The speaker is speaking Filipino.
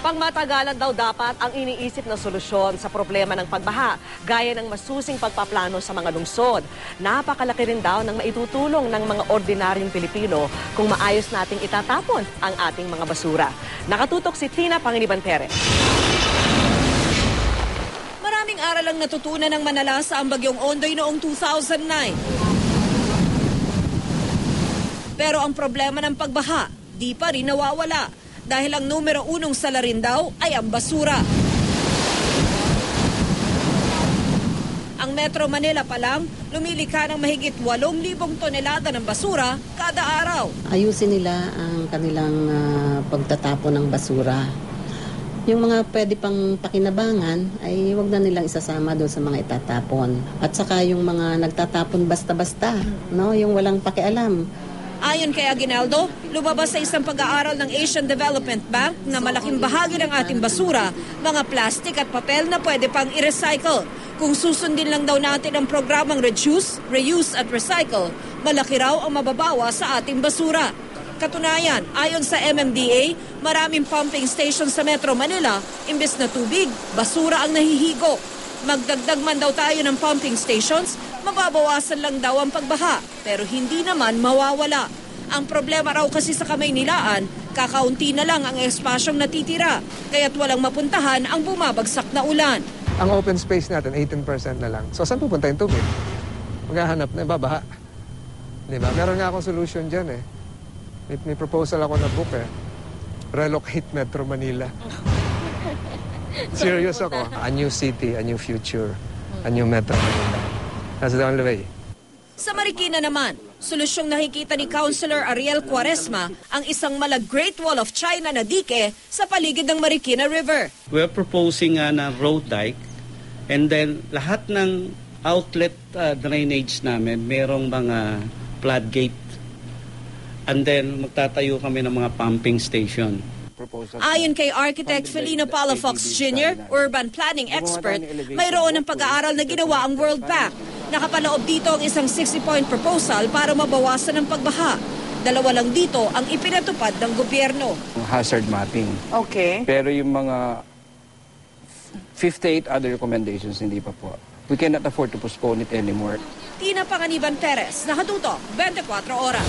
Pangmatagalan daw dapat ang iniisip na solusyon sa problema ng pagbaha, gaya ng masusing pagpaplano sa mga lungsod. Napakalaki rin daw ng maitutulong ng mga ordinaryong Pilipino kung maayos nating itatapon ang ating mga basura. Nakatutok si Tina Pangiliban Perez. Maraming aral ang natutunan ng Manala sa Bagyong Ondoy noong 2009. Pero ang problema ng pagbaha, di pa rin nawawala. Dahil ang numero unong salarin daw ay ang basura. Ang Metro Manila pa lang, lumilika ng mahigit 8,000 tonelada ng basura kada araw. Ayusin nila ang kanilang pagtatapon ng basura. Yung mga pwede pang pakinabangan ay huwag na nilang isasama doon sa mga itatapon. At saka yung mga nagtatapon basta-basta, no? Yung walang pakialam. Ayon kay Aguinaldo, lumabas sa isang pag-aaral ng Asian Development Bank na malaking bahagi ng ating basura, mga plastic at papel na pwede pang i-recycle. Kung susundin lang daw natin ang programang Reduce, Reuse at Recycle, malaki raw ang mababawa sa ating basura. Katunayan, ayon sa MMDA, maraming pumping station sa Metro Manila, imbes na tubig, basura ang nahihigo. Magdagdag man daw tayo ng pumping stations, mababawasan lang daw ang pagbaha, pero hindi naman mawawala. Ang problema raw kasi sa Kamaynilaan, kakaunti na lang ang espasyong natitira, kaya't walang mapuntahan ang bumabagsak na ulan. Ang open space natin, 18% na lang. So saan pupunta yung tubig? Maghahanap na, babaha. Diba? Meron nga akong solution dyan eh. May proposal ako na book eh. Relocate Metro Manila. Serious ako. A new city, a new future, a new Metro Manila. That's the only way. Sa Marikina naman, solusyong nakikita ni Councilor Ariel Cuaresma ang isang Great Wall of China na dike sa paligid ng Marikina River. We're proposing na road dike and then lahat ng outlet drainage namin merong mga floodgate and then magtatayo kami ng mga pumping station. Ayon kay Architect Felino Palafox Jr., urban planning expert, mayroon ng pag-aaral na ginawa ang World Bank. Nakapaloob dito ang isang 60-point proposal para mabawasan ang pagbaha. 2 lang dito ang ipinatupad ng gobyerno. Hazard mapping. Okay. Pero yung mga 58 other recommendations, hindi pa po. We cannot afford to postpone it anymore. Tina Pangiliban Perez, nakatutok, 24 oras.